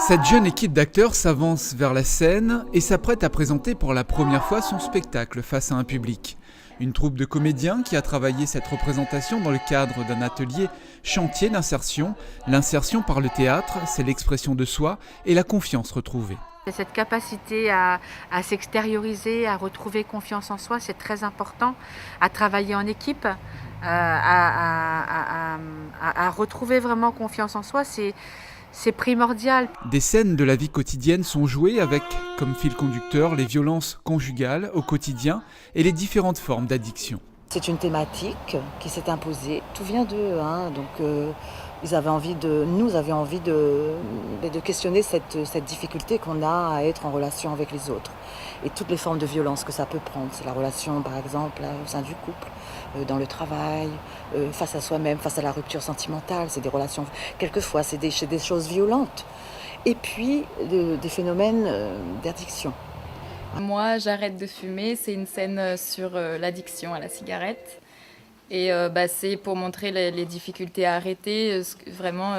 Cette jeune équipe d'acteurs s'avance vers la scène et s'apprête à présenter pour la première fois son spectacle face à un public. Une troupe de comédiens qui a travaillé cette représentation dans le cadre d'un atelier chantier d'insertion. L'insertion par le théâtre, c'est l'expression de soi et la confiance retrouvée. Cette capacité à s'extérioriser, à retrouver confiance en soi, c'est très important, à travailler en équipe, à retrouver vraiment confiance en soi, c'est primordial. Des scènes de la vie quotidienne sont jouées avec, comme fil conducteur, les violences conjugales au quotidien et les différentes formes d'addiction. C'est une thématique qui s'est imposée. Tout vient d'eux, nous avions envie de questionner cette difficulté qu'on a à être en relation avec les autres. Et toutes les formes de violence que ça peut prendre. C'est la relation, par exemple, au sein du couple, dans le travail, face à soi-même, face à la rupture sentimentale. C'est des relations, quelquefois, c'est des choses violentes. Et puis, des phénomènes d'addiction. Moi, j'arrête de fumer. C'est une scène sur l'addiction à la cigarette. Et c'est pour montrer les difficultés à arrêter, vraiment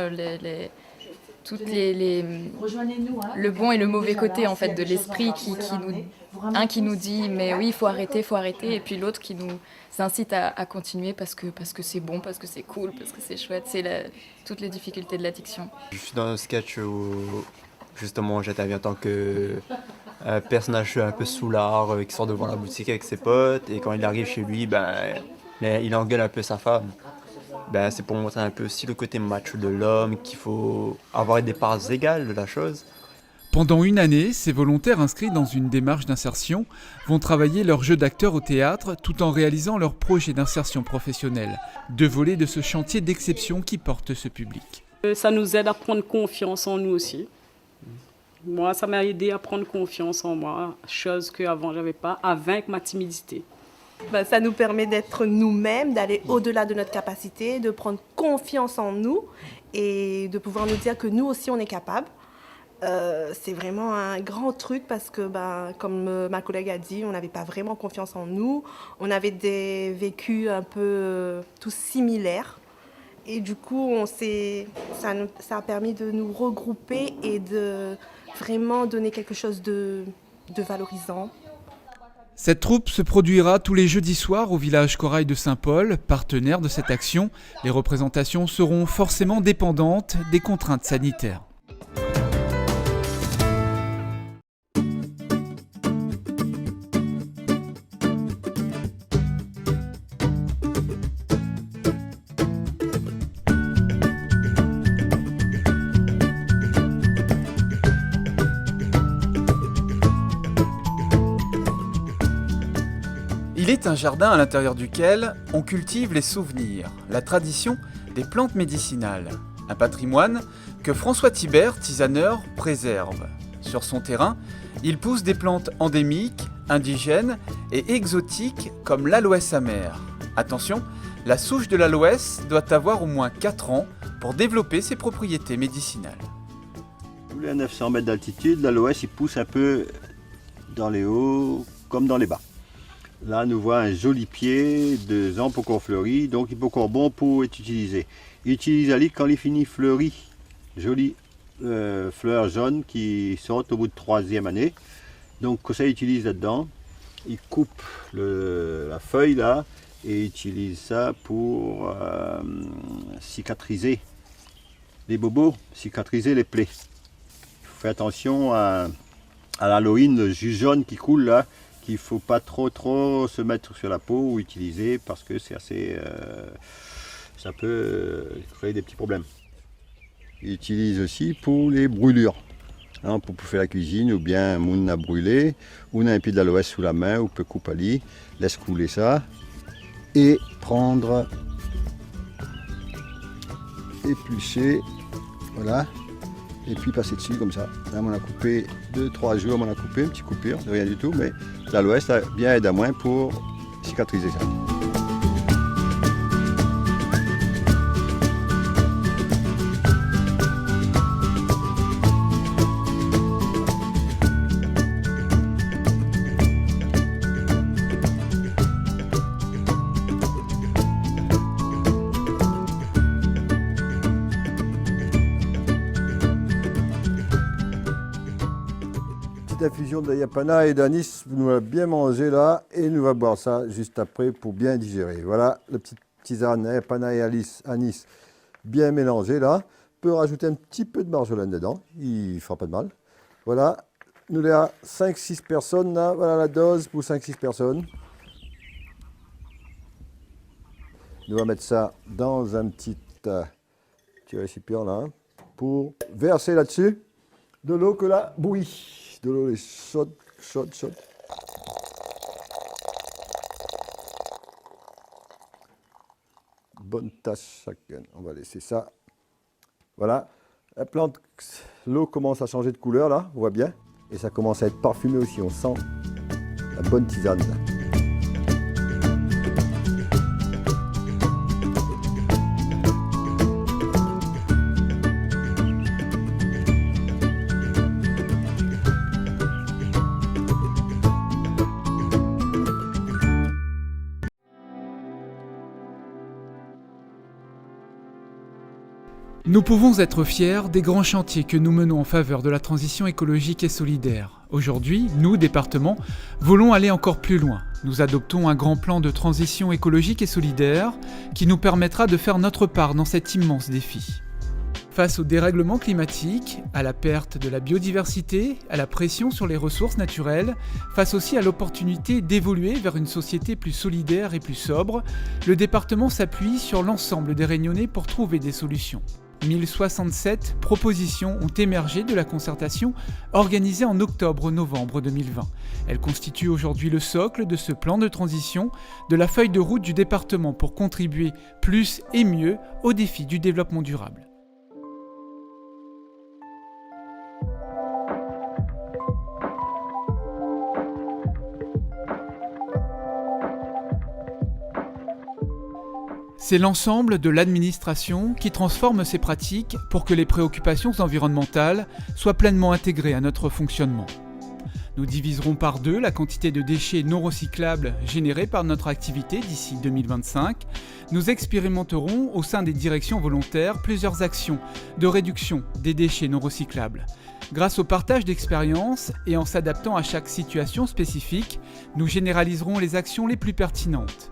le bon et le mauvais côté en fait de l'esprit qui nous dit mais oui il faut arrêter et puis l'autre qui nous incite à continuer parce que c'est bon, parce que c'est cool, parce que c'est chouette, c'est toutes les difficultés de l'addiction. Je suis dans un sketch où justement j'interviens en tant que personnage un peu soulard qui sort devant la boutique avec ses potes et quand il arrive chez lui il engueule un peu sa femme. C'est pour montrer un peu aussi le côté macho de l'homme, qu'il faut avoir des parts égales de la chose. Pendant une année, ces volontaires inscrits dans une démarche d'insertion vont travailler leur jeu d'acteur au théâtre tout en réalisant leur projet d'insertion professionnelle. 2 volets de ce chantier d'exception qui porte ce public. Ça nous aide à prendre confiance en nous aussi. Moi, ça m'a aidé à prendre confiance en moi, chose qu'avant je n'avais pas, à vaincre ma timidité. Ça nous permet d'être nous-mêmes, d'aller au-delà de notre capacité, de prendre confiance en nous et de pouvoir nous dire que nous aussi on est capable. C'est vraiment un grand truc parce que, comme ma collègue a dit, on n'avait pas vraiment confiance en nous. On avait des vécus un peu tous similaires. Et du coup, ça a permis de nous regrouper et de vraiment donner quelque chose de valorisant. Cette troupe se produira tous les jeudis soirs au village Corail de Saint-Paul, partenaire de cette action. Les représentations seront forcément dépendantes des contraintes sanitaires. Il est un jardin à l'intérieur duquel on cultive les souvenirs, la tradition des plantes médicinales. Un patrimoine que François Thibert, tisaneur, préserve. Sur son terrain, il pousse des plantes endémiques, indigènes et exotiques comme l'aloès amère. Attention, la souche de l'aloès doit avoir au moins 4 ans pour développer ses propriétés médicinales. Tous les 900 mètres d'altitude, l'aloès il pousse un peu dans les hauts comme dans les bas. Là, nous voit un joli pied de Zampocore fleuri, donc hypocor bon pour être utilisé. Il utilise la ligue quand il finit fleuri. Jolie fleurs jaunes qui sortent au bout de 3e année. Donc, ça, il utilise là-dedans. Il coupe la feuille là et utilise ça pour cicatriser les bobos, cicatriser les plaies. Il faut faire attention à l'Halloween, le jus jaune qui coule là. Il ne faut pas trop se mettre sur la peau ou utiliser parce que c'est assez, ça peut créer des petits problèmes. Il utilise aussi pour les brûlures, pour faire la cuisine ou bien on a brûlé, on a un pied d'aloès sous la main ou peut couper ali, laisse couler ça et prendre, éplucher, voilà. Et puis passer dessus comme ça. Là, on a coupé 2-3 jours, on a coupé une petite coupure, de rien du tout, mais l'aloès a bien aidé à moins pour cicatriser ça. infusion de yapana et d'anis. Nous va bien manger là et nous va boire ça juste après pour bien digérer. Voilà, la petite tisane yapana et anis bien mélangée là. On peut rajouter un petit peu de marjolaine dedans, il ne fera pas de mal. Voilà, nous l'avons à 5-6 personnes là. Voilà la dose pour 5-6 personnes. Nous allons mettre ça dans un petit récipient là pour verser là-dessus de l'eau que la bouillie. De l'eau chaude. Bonne tasse chacun. On va laisser ça. Voilà. La plante, l'eau commence à changer de couleur là, on voit bien. Et ça commence à être parfumé aussi. On sent la bonne tisane là. Nous pouvons être fiers des grands chantiers que nous menons en faveur de la transition écologique et solidaire. Aujourd'hui, nous, département, voulons aller encore plus loin. Nous adoptons un grand plan de transition écologique et solidaire qui nous permettra de faire notre part dans cet immense défi. Face au dérèglement climatique, à la perte de la biodiversité, à la pression sur les ressources naturelles, face aussi à l'opportunité d'évoluer vers une société plus solidaire et plus sobre, le département s'appuie sur l'ensemble des Réunionnais pour trouver des solutions. 1067 propositions ont émergé de la concertation organisée en octobre-novembre 2020. Elles constituent aujourd'hui le socle de ce plan de transition, de la feuille de route du département pour contribuer plus et mieux aux défis du développement durable. C'est l'ensemble de l'administration qui transforme ces pratiques pour que les préoccupations environnementales soient pleinement intégrées à notre fonctionnement. Nous diviserons par 2 la quantité de déchets non recyclables générés par notre activité d'ici 2025. Nous expérimenterons au sein des directions volontaires plusieurs actions de réduction des déchets non recyclables. Grâce au partage d'expériences et en s'adaptant à chaque situation spécifique, nous généraliserons les actions les plus pertinentes.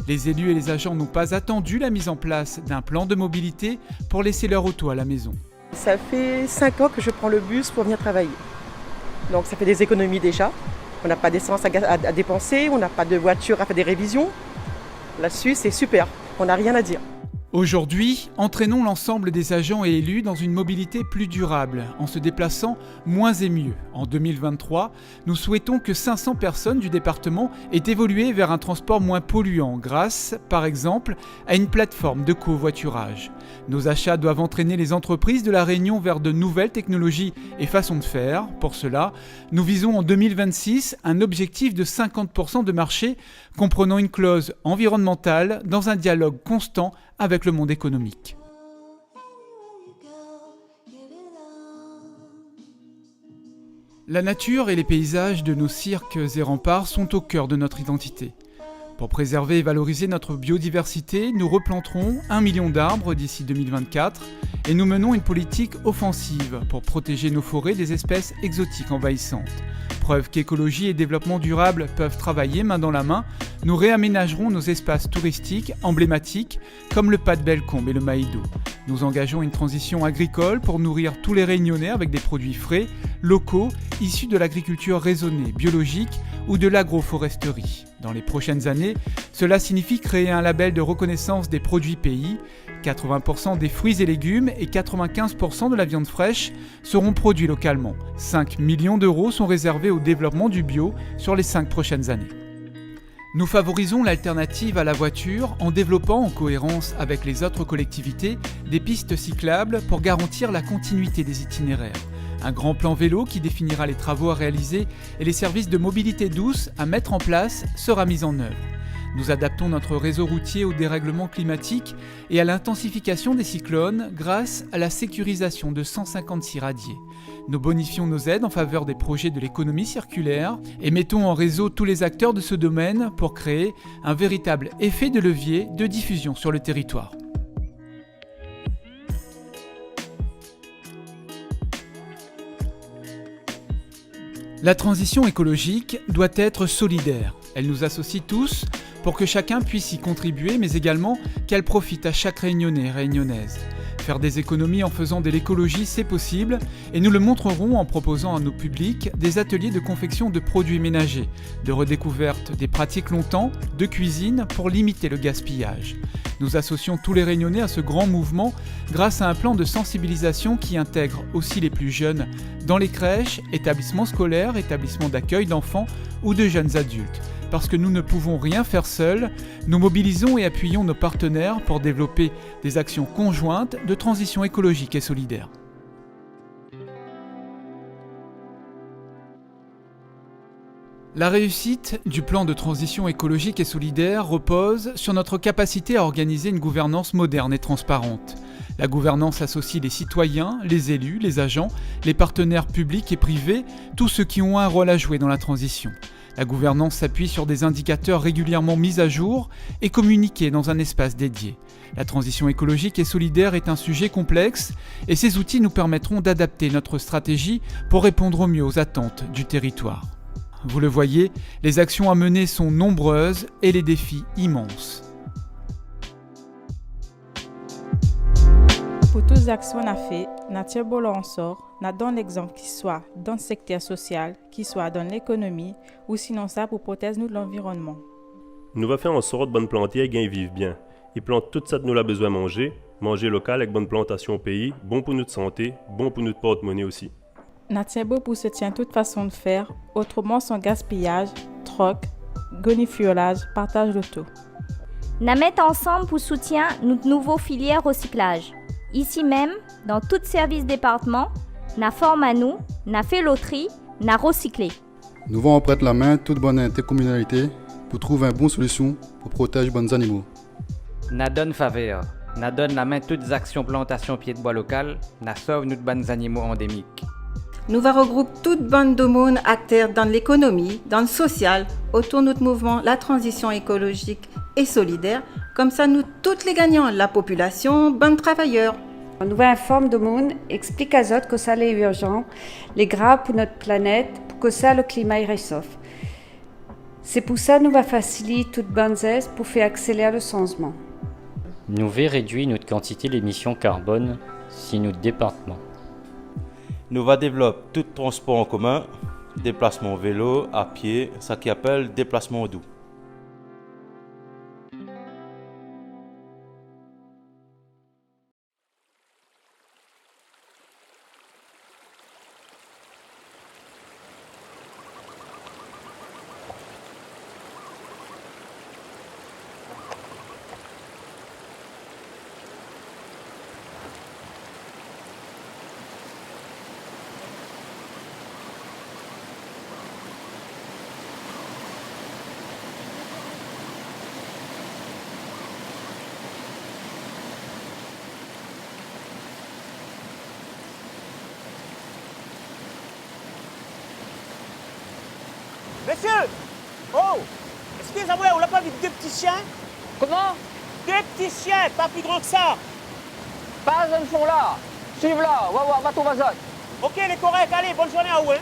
Les élus et les agents n'ont pas attendu la mise en place d'un plan de mobilité pour laisser leur auto à la maison. Ça fait 5 ans que je prends le bus pour venir travailler. Donc ça fait des économies déjà. On n'a pas d'essence à dépenser, on n'a pas de voiture à faire des révisions. Là-dessus, c'est super, on n'a rien à dire. Aujourd'hui, entraînons l'ensemble des agents et élus dans une mobilité plus durable, en se déplaçant moins et mieux. En 2023, nous souhaitons que 500 personnes du département aient évolué vers un transport moins polluant grâce, par exemple, à une plateforme de covoiturage. Nos achats doivent entraîner les entreprises de la Réunion vers de nouvelles technologies et façons de faire. Pour cela, nous visons en 2026 un objectif de 50% de marché comprenant une clause environnementale dans un dialogue constant avec le monde économique. La nature et les paysages de nos cirques et remparts sont au cœur de notre identité. Pour préserver et valoriser notre biodiversité, nous replanterons 1 million d'arbres d'ici 2024 et nous menons une politique offensive pour protéger nos forêts des espèces exotiques envahissantes. Preuve qu'écologie et développement durable peuvent travailler main dans la main, nous réaménagerons nos espaces touristiques emblématiques comme le Pas de Bellecombe et le Maïdo. Nous engageons une transition agricole pour nourrir tous les Réunionnais avec des produits frais, locaux, issus de l'agriculture raisonnée, biologique ou de l'agroforesterie. Dans les prochaines années, cela signifie créer un label de reconnaissance des produits pays. 80% des fruits et légumes et 95% de la viande fraîche seront produits localement. 5 millions d'euros sont réservés au développement du bio sur les 5 prochaines années. Nous favorisons l'alternative à la voiture en développant, en cohérence avec les autres collectivités, des pistes cyclables pour garantir la continuité des itinéraires. Un grand plan vélo qui définira les travaux à réaliser et les services de mobilité douce à mettre en place sera mis en œuvre. Nous adaptons notre réseau routier au dérèglement climatique et à l'intensification des cyclones grâce à la sécurisation de 156 radiers. Nous bonifions nos aides en faveur des projets de l'économie circulaire et mettons en réseau tous les acteurs de ce domaine pour créer un véritable effet de levier de diffusion sur le territoire. La transition écologique doit être solidaire. Elle nous associe tous pour que chacun puisse y contribuer, mais également qu'elle profite à chaque Réunionnais, Réunionnaise. Faire des économies en faisant de l'écologie, c'est possible, et nous le montrerons en proposant à nos publics des ateliers de confection de produits ménagers, de redécouverte des pratiques longtemps, de cuisine pour limiter le gaspillage. Nous associons tous les Réunionnais à ce grand mouvement grâce à un plan de sensibilisation qui intègre aussi les plus jeunes dans les crèches, établissements scolaires, établissements d'accueil d'enfants ou de jeunes adultes. Parce que nous ne pouvons rien faire seuls, nous mobilisons et appuyons nos partenaires pour développer des actions conjointes de transition écologique et solidaire. La réussite du plan de transition écologique et solidaire repose sur notre capacité à organiser une gouvernance moderne et transparente. La gouvernance associe les citoyens, les élus, les agents, les partenaires publics et privés, tous ceux qui ont un rôle à jouer dans la transition. La gouvernance s'appuie sur des indicateurs régulièrement mis à jour et communiqués dans un espace dédié. La transition écologique et solidaire est un sujet complexe et ces outils nous permettront d'adapter notre stratégie pour répondre au mieux aux attentes du territoire. Vous le voyez, les actions à mener sont nombreuses et les défis immenses. Pour toutes les actions qu'on a fait, nous tirons en sort, nous donnons l'exemple qui soit dans le secteur social, qui soit dans l'économie, ou sinon ça pour protéger nous de l'environnement. Nous va faire en sorte de bonnes plantiers et vivre bien. Ils plantent tout ça que nous avons besoin de manger local avec bonne plantation au pays, bon pour notre santé, bon pour notre porte-monnaie aussi. Nous tirons pour soutien toute façon de faire, autrement sans gaspillage, troc, goniflage, partage d'auto. Nous mettons ensemble pour soutien notre nouveau filière recyclage. Ici même, dans tout service département, nous formons à nous, nous fait loterie, nous recyclé. Nous allons prêter la main à toute bonne intercommunalité pour trouver une bonne solution pour protéger les bons animaux. Nous donne faveur, nous donne la main à toutes les actions plantation pied de bois local, nous sauve nos bons animaux endémiques. Nous va regrouper toute bande de monde acteurs dans l'économie, dans le social, autour de notre mouvement, la transition écologique et solidaire. Comme ça, nous, toutes les gagnants, la population, bonnes travailleurs. Nous va informer de monde, explique à autres que ça est urgent, les grave pour notre planète, pour que ça le climat y réchauffe. C'est pour ça que nous va faciliter toute bonne aide pour faire accélérer le changement. Nous va réduire notre quantité d'émissions carbone si notre département. Nous va développer tout transport en commun, déplacement vélo, à pied, ça qui appelle déplacement doux. Messieurs! Oh! Excusez-moi, on n'a pas vu deux petits chiens? Comment? Deux petits chiens, pas plus grands que ça! Pas un fond là! Suive là! Va ton vasot! Ok, les corrects, allez, bonne journée à vous, hein!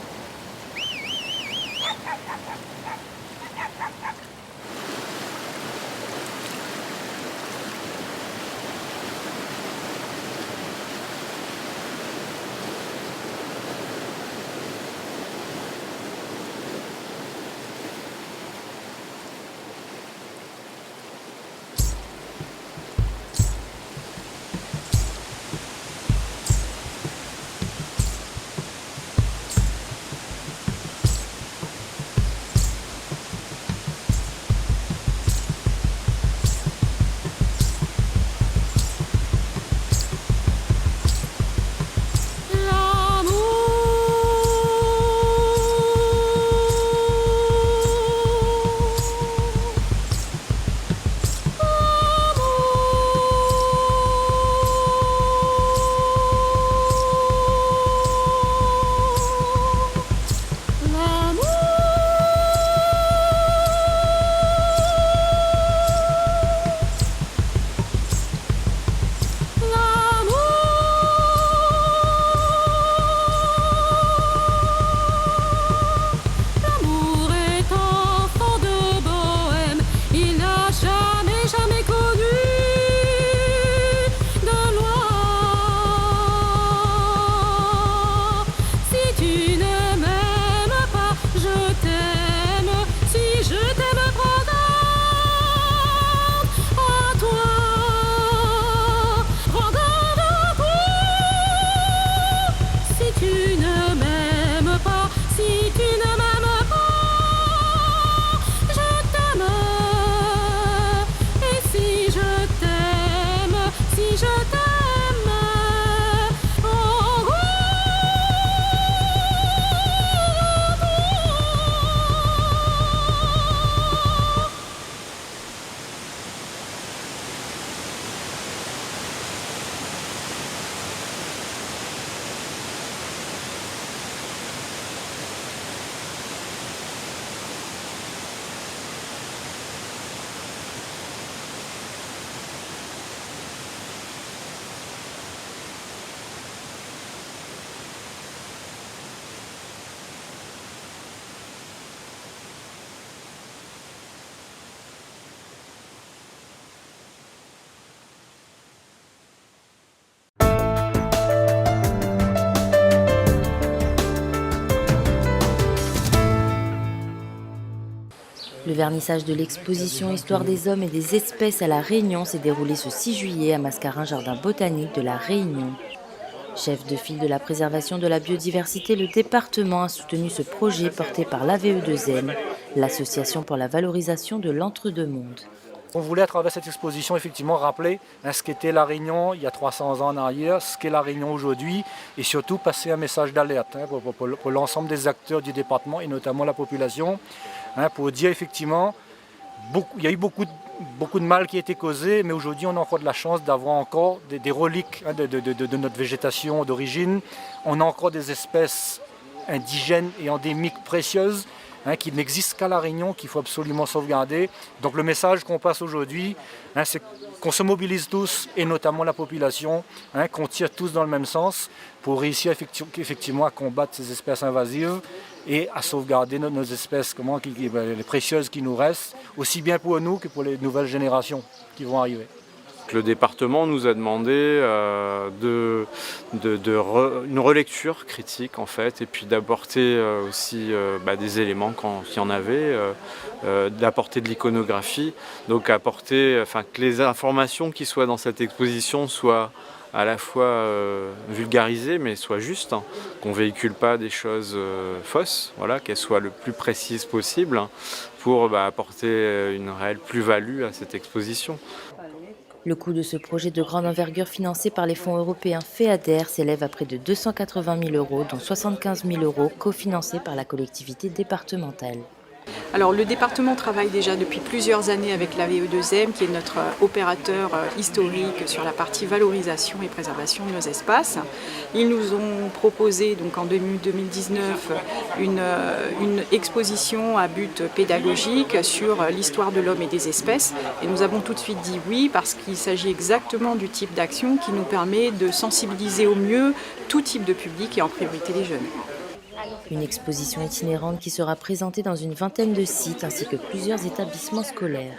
Le vernissage de l'exposition Histoire des hommes et des espèces à La Réunion s'est déroulé ce 6 juillet à Mascarin, jardin botanique de La Réunion. Chef de file de la préservation de la biodiversité, le département a soutenu ce projet porté par l'AVE2M, l'association pour la valorisation de l'entre-deux-mondes. On voulait à travers cette exposition effectivement rappeler ce qu'était La Réunion il y a 300 ans en arrière, ce qu'est La Réunion aujourd'hui et surtout passer un message d'alerte pour l'ensemble des acteurs du département et notamment la population, pour dire effectivement il y a eu beaucoup de mal qui a été causé, mais aujourd'hui on a encore de la chance d'avoir encore des reliques de notre végétation d'origine. On a encore des espèces indigènes et endémiques précieuses qui n'existent qu'à La Réunion, qu'il faut absolument sauvegarder. Donc le message qu'on passe aujourd'hui, c'est qu'on se mobilise tous, et notamment la population, qu'on tire tous dans le même sens pour réussir effectivement à combattre ces espèces invasives et à sauvegarder nos espèces les précieuses qui nous restent, aussi bien pour nous que pour les nouvelles générations qui vont arriver. Le département nous a demandé une relecture critique en fait, et puis d'apporter aussi des éléments quand il y en avait, d'apporter de l'iconographie, donc que les informations qui soient dans cette exposition soient à la fois vulgarisées mais soient justes, qu'on ne véhicule pas des choses fausses, qu'elles soient le plus précises possible pour apporter une réelle plus-value à cette exposition. Le coût de ce projet de grande envergure financé par les fonds européens FEADER s'élève à près de 280 000 €, dont 75 000 € cofinancés par la collectivité départementale. Alors le département travaille déjà depuis plusieurs années avec l'AVE2M, qui est notre opérateur historique sur la partie valorisation et préservation de nos espaces. Ils nous ont proposé donc en 2019 une exposition à but pédagogique sur l'histoire de l'homme et des espèces. Et nous avons tout de suite dit oui, parce qu'il s'agit exactement du type d'action qui nous permet de sensibiliser au mieux tout type de public et en priorité les jeunes. Une exposition itinérante qui sera présentée dans une vingtaine de sites ainsi que plusieurs établissements scolaires.